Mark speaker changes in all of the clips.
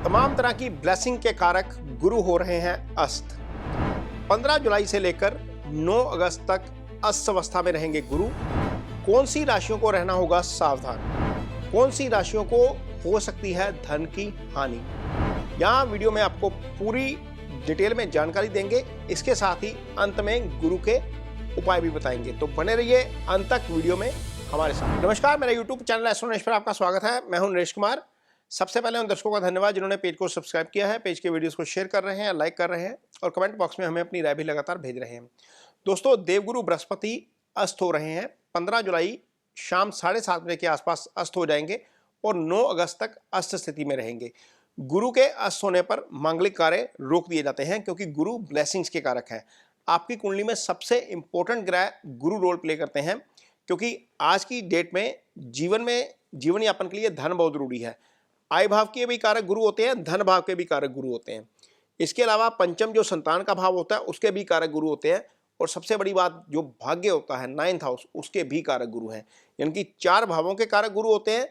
Speaker 1: तमाम तरह की ब्लेसिंग के कारक गुरु हो रहे हैं अस्त। 15 जुलाई से लेकर 9 अगस्त तक अस्त अवस्था में रहेंगे गुरु। कौन सी राशियों को रहना होगा सावधान, कौन सी राशियों को हो सकती है धन की हानि, यहाँ वीडियो में आपको पूरी डिटेल में जानकारी देंगे। इसके साथ ही अंत में गुरु के उपाय भी बताएंगे, तो बने रहिए अंत तक वीडियो में हमारे साथ। नमस्कार, मेरा यूट्यूब चैनल एस्ट्रो नरेश पर आपका स्वागत है। मैं हूं नरेश कुमार। सबसे पहले उन दर्शकों का धन्यवाद जिन्होंने पेज को सब्सक्राइब किया है, पेज के वीडियोस को शेयर कर रहे हैं, लाइक कर रहे हैं और कमेंट बॉक्स में हमें अपनी राय भी लगातार भेज रहे हैं। दोस्तों, देवगुरु बृहस्पति अस्त हो रहे हैं। 15 जुलाई शाम 7:30 बजे के आसपास अस्त हो जाएंगे और 9 अगस्त तक अस्त स्थिति में रहेंगे। गुरु के अस्त होने पर मांगलिक कार्य रोक दिए जाते हैं क्योंकि गुरु ब्लेसिंग्स के कारक हैं। आपकी कुंडली में सबसे इंपॉर्टेंट ग्रह गुरु रोल प्ले करते हैं क्योंकि आज की डेट में जीवन यापन के लिए धन बहुत जरूरी है। आय भाव के भी कारक गुरु होते हैं, धन भाव के भी कारक गुरु होते हैं। इसके अलावा पंचम जो संतान का भाव होता है उसके भी कारक गुरु होते हैं और सबसे बड़ी बात जो भाग्य होता है 9th हाउस, उसके भी कारक गुरु हैं। यानी कि 4 भावों के कारक गुरु होते हैं।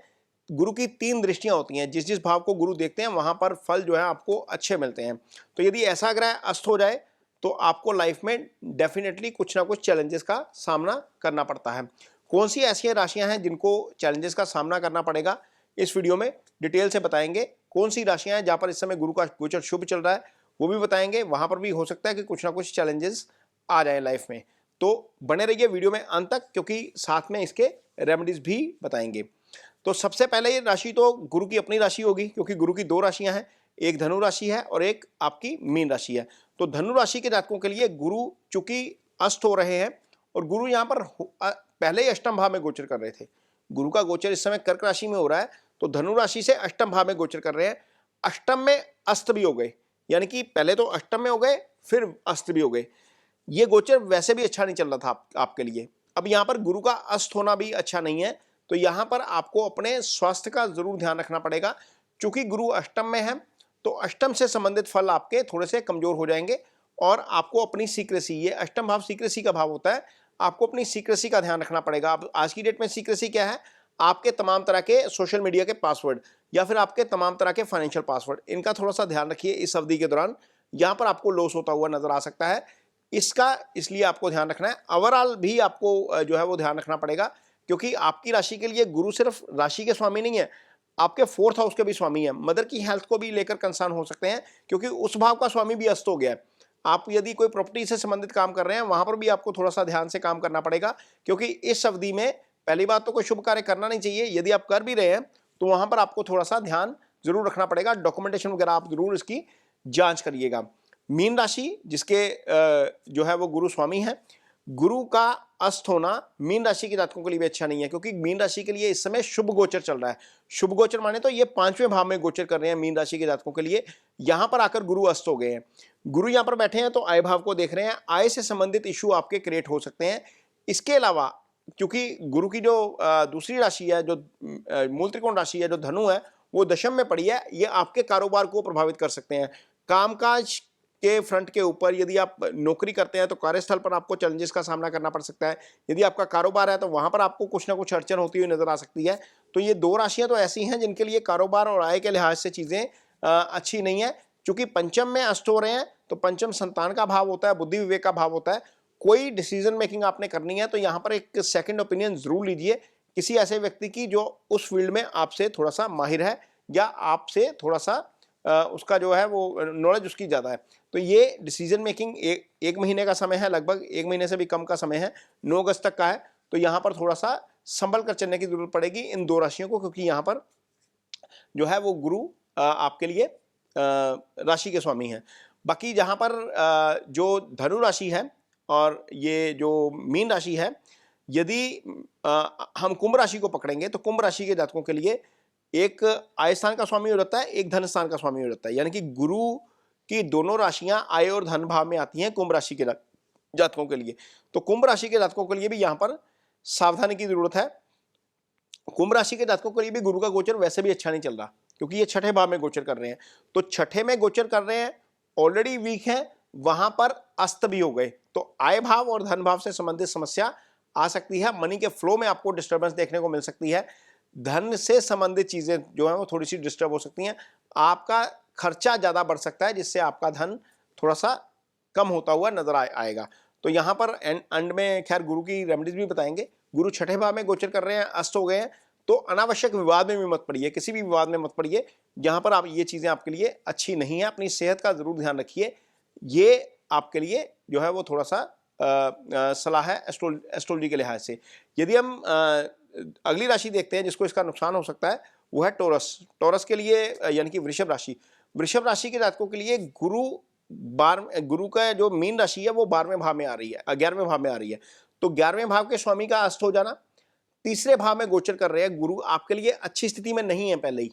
Speaker 1: गुरु की 3 दृष्टियां होती हैं, जिस जिस भाव को गुरु देखते हैं वहां पर फल जो है आपको अच्छे मिलते हैं। तो यदि ऐसा ग्रह अस्त हो जाए तो आपको लाइफ में डेफिनेटली कुछ ना कुछ चैलेंजेस का सामना करना पड़ता है। कौन सी ऐसी राशियां हैं जिनको चैलेंजेस का सामना करना पड़ेगा, इस वीडियो में डिटेल से बताएंगे। कौन सी राशियां हैं जहां पर इस समय गुरु का गोचर शुभ चल रहा है वो भी बताएंगे। वहां पर भी हो सकता है कि कुछ ना कुछ चैलेंजेस आ जाए लाइफ में, तो बने रहिए वीडियो में अंत तक क्योंकि साथ में इसके रेमेडीज भी बताएंगे। तो सबसे पहले ये राशि तो गुरु की अपनी राशि होगी क्योंकि गुरु की 2 राशियां हैं, एक धनु राशि है और एक आपकी मीन राशि है। तो धनु राशि के जातकों के लिए गुरु चूंकि अस्त हो रहे हैं और गुरु यहाँ पर पहले ही अष्टम भाव में गोचर कर रहे थे। गुरु का गोचर इस समय कर्क राशि में हो रहा है, तो धनु राशि से अष्टम भाव में गोचर कर रहे हैं। अष्टम में अस्त भी हो गए, यानी कि पहले तो अष्टम में हो गए फिर अस्त भी हो गए। ये गोचर वैसे भी अच्छा नहीं चल रहा था आपके लिए। अब यहाँ पर गुरु का अस्त होना भी अच्छा नहीं है, तो यहाँ पर आपको अपने स्वास्थ्य का जरूर ध्यान रखना पड़ेगा। चूंकि गुरु अष्टम में है तो अष्टम से संबंधित फल आपके थोड़े से कमजोर हो जाएंगे और आपको अपनी सीक्रेसी, ये अष्टम भाव सीक्रेसी का भाव होता है, आपको अपनी सीक्रेसी का ध्यान रखना पड़ेगा। अब आज की डेट में सीक्रेसी क्या है, आपके तमाम तरह के सोशल मीडिया के पासवर्ड या फिर आपके तमाम तरह के फाइनेंशियल पासवर्ड, इनका थोड़ा सा ध्यान रखिए। इस अवधि के दौरान यहाँ पर आपको लॉस होता हुआ नजर आ सकता है, इसका इसलिए आपको ध्यान रखना है। ओवरऑल भी आपको जो है वो ध्यान रखना पड़ेगा क्योंकि आपकी राशि के लिए गुरु सिर्फ राशि के स्वामी नहीं है, आपके 4th हाउस के भी स्वामी है। मदर की हेल्थ को भी लेकर कंसर्न हो सकते हैं क्योंकि उस भाव का स्वामी भी अस्त हो गया है। आप यदि कोई प्रॉपर्टी से संबंधित काम कर रहे हैं वहां पर भी आपको थोड़ा सा ध्यान से काम करना पड़ेगा क्योंकि इस अवधि में पहली बात तो कोई शुभ कार्य करना नहीं चाहिए। यदि आप कर भी रहे हैं तो वहां पर आपको थोड़ा सा ध्यान जरूर रखना पड़ेगा। डॉक्यूमेंटेशन वगैरह आप जरूर इसकी जांच करिएगा। मीन राशि जिसके जो है वो गुरु स्वामी है, गुरु का अस्त होना मीन राशि के जातकों के लिए भी अच्छा नहीं है क्योंकि मीन राशि के लिए इस समय शुभ गोचर चल रहा है। शुभ गोचर माने तो ये 5वें भाव में गोचर कर रहे हैं मीन राशि के जातकों के लिए। यहां पर आकर गुरु अस्त हो गए हैं। गुरु यहां पर बैठे हैं तो आय भाव को देख रहे हैं, आय से संबंधित इशू आपके क्रिएट हो सकते हैं। इसके अलावा क्योंकि गुरु की जो दूसरी राशि है, जो मूल त्रिकोण राशि है, जो धनु है, वो दशम में पड़ी है, ये आपके कारोबार को प्रभावित कर सकते हैं। कामकाज के फ्रंट के ऊपर यदि आप नौकरी करते हैं तो कार्यस्थल पर आपको चैलेंजेस का सामना करना पड़ सकता है। यदि आपका कारोबार है तो वहां पर आपको कुछ ना कुछ अड़चन होती हुई नजर आ सकती है। तो ये 2 राशियां तो ऐसी हैं जिनके लिए कारोबार और आय के लिहाज से चीजें अच्छी नहीं है। चूंकि पंचम में अस्त हो रहे हैं तो पंचम संतान का भाव होता है, बुद्धि विवेक का भाव होता है। कोई डिसीजन मेकिंग आपने करनी है तो यहाँ पर एक सेकेंड ओपिनियन जरूर लीजिए किसी ऐसे व्यक्ति की जो उस फील्ड में आपसे थोड़ा सा माहिर है या आपसे थोड़ा सा उसका जो है वो नॉलेज उसकी ज़्यादा है। तो ये डिसीजन मेकिंग एक महीने का समय है, लगभग 1 महीने से भी कम का समय है, 9 अगस्त तक का है। तो यहाँ पर थोड़ा सा संभल कर चलने की जरूरत पड़ेगी इन 2 राशियों को क्योंकि यहाँ पर जो है वो गुरु आपके लिए राशि के स्वामी हैं। बाकी जहाँ पर जो धनु राशि है और ये जो मीन राशि है, यदि हम कुंभ राशि को पकड़ेंगे तो कुंभ राशि के जातकों के लिए एक आय स्थान का स्वामी हो जाता है, एक धन स्थान का स्वामी हो जाता है। यानी कि गुरु की दोनों राशियां आय और धन भाव में आती हैं कुंभ राशि के जातकों के लिए। तो कुंभ राशि के जातकों के लिए भी यहाँ पर सावधानी की जरूरत है। कुंभ राशि के जातकों के लिए भी गुरु का गोचर वैसे भी अच्छा नहीं चल रहा क्योंकि ये 6ठे भाव में गोचर कर रहे हैं। तो 6ठे में गोचर कर रहे हैं, ऑलरेडी वीक है, वहां पर अस्त भी हो गए तो आय भाव और धन भाव से संबंधित समस्या आ सकती है। मनी के फ्लो में आपको डिस्टर्बेंस देखने को मिल सकती है। धन से संबंधित चीजें जो है वो थोड़ी सी डिस्टर्ब हो सकती हैं। आपका खर्चा ज़्यादा बढ़ सकता है, जिससे आपका धन थोड़ा सा कम होता हुआ नजर आएगा। तो यहाँ पर एंड में खैर गुरु की रेमेडीज भी बताएंगे। गुरु छठे भाव में गोचर कर रहे हैं, अस्त हो गए हैं, तो अनावश्यक विवाद में भी मत पड़िए, किसी भी विवाद में मत पड़िए जहाँ पर आप ये चीज़ें आपके लिए अच्छी नहीं है। अपनी सेहत का ज़रूर ध्यान रखिए, ये आपके लिए जो है वो थोड़ा सा सलाह है एस्ट्रोलॉजी के लिहाज से। यदि हम अगली राशि देखते हैं जिसको इसका नुकसान हो सकता है, वो है टॉरस। टॉरस के लिए यानी कि वृषभ राशि। वृषभ राशि के जातकों के लिए गुरु का जो मीन राशि है वो 12वें भाव में आ रही है, 11वें भाव में आ रही है। तो 11वें भाव के स्वामी का अस्त हो जाना, तीसरे भाव में गोचर कर रहे हैं गुरु, आपके लिए अच्छी स्थिति में नहीं है पहले ही।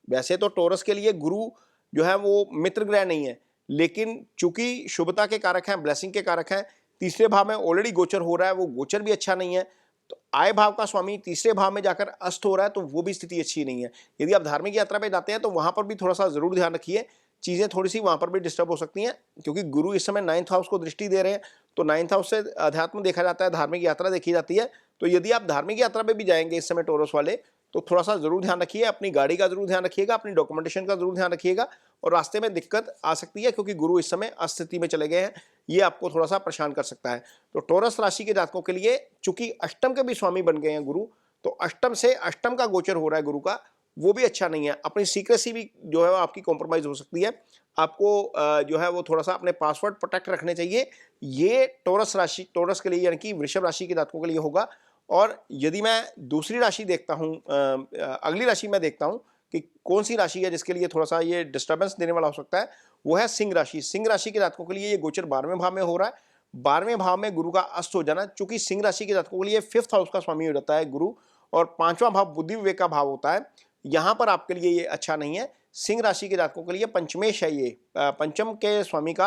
Speaker 1: वैसे तो टॉरस के लिए गुरु जो है वो मित्र ग्रह नहीं है, लेकिन चूंकि शुभता के कारक हैं, ब्लेसिंग के कारक हैं, तीसरे भाव में ऑलरेडी गोचर हो रहा है, वो गोचर भी अच्छा नहीं है। तो आय भाव का स्वामी तीसरे भाव में जाकर अस्त हो रहा है, तो वो भी स्थिति अच्छी नहीं है। यदि आप धार्मिक यात्रा पे जाते हैं तो वहां पर भी थोड़ा सा जरूर ध्यान रखिए, चीजें थोड़ी सी वहां पर भी डिस्टर्ब हो सकती हैं, क्योंकि गुरु इस समय 9th हाउस को दृष्टि दे रहे हैं। तो 9th हाउस से अध्यात्म देखा जाता है, धार्मिक यात्रा देखी जाती है। तो यदि आप धार्मिक यात्रा पे भी जाएंगे इस समय टॉरस वाले, तो थोड़ा सा जरूर ध्यान रखिए, अपनी गाड़ी का जरूर ध्यान रखिएगा, अपनी डॉक्यूमेंटेशन का जरूर ध्यान रखिएगा, और रास्ते में दिक्कत आ सकती है क्योंकि गुरु इस समय अस्थिति में चले गए हैं, ये आपको थोड़ा सा परेशान कर सकता है। तो टॉरस राशि के जातकों के लिए चूंकि अष्टम के भी स्वामी बन गए हैं गुरु, तो अष्टम से अष्टम का गोचर हो रहा है गुरु का, वो भी अच्छा नहीं है। अपनी सीक्रेसी भी जो है वो आपकी कॉम्प्रोमाइज हो सकती है। आपको जो है वो थोड़ा सा अपने पासवर्ड प्रोटेक्ट रखने चाहिए। ये टॉरस के लिए यानी कि वृषभ राशि के जातकों के लिए होगा। और यदि मैं दूसरी राशि देखता हूँ, अगली राशि में देखता हूँ कि कौन सी राशि है जिसके लिए थोड़ा सा ये डिस्टर्बेंस देने वाला हो सकता है, वो है सिंह राशि। सिंह राशि के जातकों के लिए ये गोचर 12वें भाव में हो रहा है। 12वें भाव में गुरु का अस्त हो जाना, चूंकि सिंह राशि के जातकों के लिए 5th हाउस का स्वामी हो जाता है गुरु, और 5वां भाव बुद्धि विवेक का भाव होता है। यहाँ पर आपके लिए ये अच्छा नहीं है। सिंह राशि के जातकों के लिए पंचमेश है, ये पंचम के स्वामी का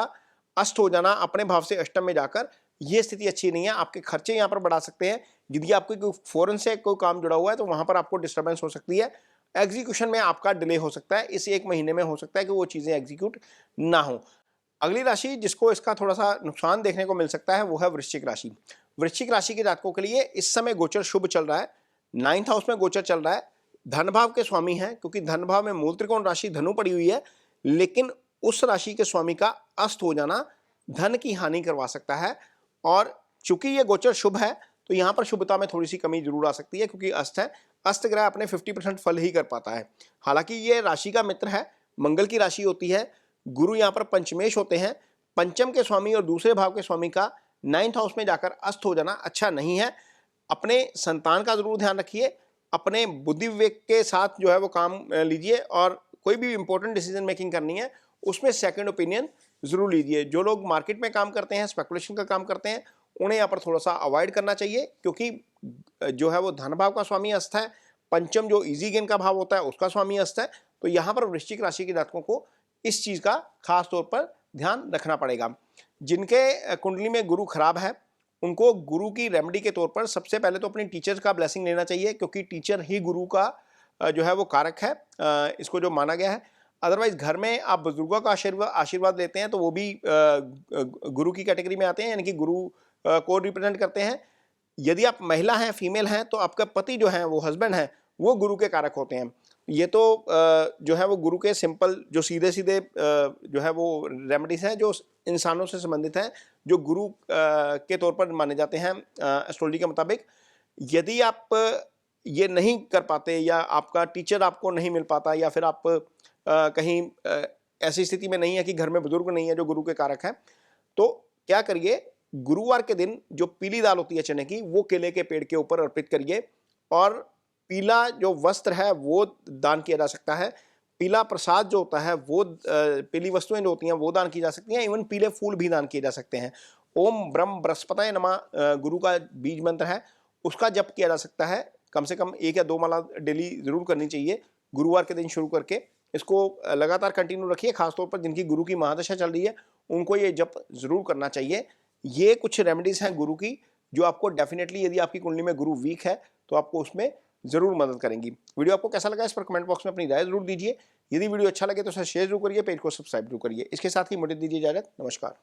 Speaker 1: अस्त हो जाना अपने भाव से अष्टम में जाकर, ये स्थिति अच्छी नहीं है। आपके खर्चे यहाँ पर बढ़ा सकते हैं। यदि आपको कोई फॉरेन से कोई काम जुड़ा हुआ है तो वहां पर आपको डिस्टर्बेंस हो सकती है। एग्जीक्यूशन में आपका डिले हो सकता है, इस 1 महीने में हो सकता है कि वो चीजें एग्जीक्यूट ना हो। अगली राशि जिसको इसका थोड़ा सा नुकसान देखने को मिल सकता है वो है वृश्चिक राशि। वृश्चिक राशि के जातकों के लिए इस समय गोचर शुभ चल रहा है, 9th हाउस में गोचर चल रहा है, धन भाव के स्वामी हैं, क्योंकि धन भाव में मूल त्रिकोण राशि धनु पड़ी हुई है, लेकिन उस राशि के स्वामी का अस्त हो जाना धन की हानि करवा सकता है। और चूंकि ये गोचर शुभ है तो यहाँ पर शुभता में थोड़ी सी कमी जरूर आ सकती है, क्योंकि अस्त है, अस्त ग्रह अपने 50% फल ही कर पाता है। हालांकि ये राशि का मित्र है, मंगल की राशि होती है, गुरु यहाँ पर पंचमेश होते हैं, पंचम के स्वामी और दूसरे भाव के स्वामी का 9th हाउस में जाकर अस्त हो जाना अच्छा नहीं है। अपने संतान का जरूर ध्यान रखिए, अपने बुद्धि विवेक के साथ जो है वो काम लीजिए, और कोई भी इंपॉर्टेंट डिसीजन मेकिंग करनी है उसमें सेकंड ओपिनियन जरूर लीजिए। जो लोग मार्केट में काम करते हैं, स्पेकुलेशन का काम करते हैं, उन्हें यहाँ पर थोड़ा सा अवॉइड करना चाहिए, क्योंकि जो है वो धन भाव का स्वामी अस्त है, पंचम जो इजी गेन का भाव होता है उसका स्वामी अस्त है। तो यहाँ पर वृश्चिक राशि के जातकों को इस चीज का खास तौर पर ध्यान रखना पड़ेगा। जिनके कुंडली में गुरु खराब है उनको गुरु की रेमेडी के तौर पर सबसे पहले तो अपनी टीचर का ब्लेसिंग लेना चाहिए, क्योंकि टीचर ही गुरु का जो है वो कारक है, इसको जो माना गया है। अदरवाइज घर में आप बुजुर्गों का आशीर्वाद लेते हैं तो वो भी गुरु की कैटेगरी में आते हैं, यानी कि गुरु को रिप्रेजेंट करते हैं। यदि आप महिला हैं, फीमेल हैं, तो आपका पति जो है वो हस्बैंड है, वो गुरु के कारक होते हैं। ये तो जो है वो गुरु के सिंपल जो सीधे सीधे जो है वो रेमेडीज हैं जो इंसानों से संबंधित हैं, जो गुरु के तौर पर माने जाते हैं एस्ट्रोलॉजी के मुताबिक। यदि आप ये नहीं कर पाते, या आपका टीचर आपको नहीं मिल पाता, या फिर आप कहीं ऐसी स्थिति में नहीं है कि घर में बुजुर्ग नहीं है जो गुरु के कारक हैं, तो क्या करिए, गुरुवार के दिन जो पीली दाल होती है चने की, वो केले के पेड़ के ऊपर अर्पित करिए। और पीला जो वस्त्र है वो दान किया जा सकता है, पीला प्रसाद जो होता है वो पीली वस्तुएं जो होती हैं वो दान की जा सकती हैं, इवन पीले फूल भी दान किए जा सकते हैं। ओम ब्रह्म बृहस्पतये नमः गुरु का बीज मंत्र है, उसका जप किया जा सकता है। कम से कम 1 या 2 माला डेली जरूर करनी चाहिए गुरुवार के दिन शुरू करके। इसको लगातार कंटिन्यू रखिए, खासतौर पर जिनकी गुरु की महादशा चल रही है उनको ये जप जरूर करना चाहिए। ये कुछ रेमेडीज हैं गुरु की जो आपको डेफिनेटली, यदि आपकी कुंडली में गुरु वीक है तो आपको उसमें जरूर मदद करेंगी। वीडियो आपको कैसा लगा इस पर कमेंट बॉक्स में अपनी राय जरूर दीजिए। यदि वीडियो अच्छा लगे तो उसे शेयर जरूर करिए, पेज को सब्सक्राइब जरूर करिए। इसके साथ ही मुझे दीजिए इजाजत, नमस्कार।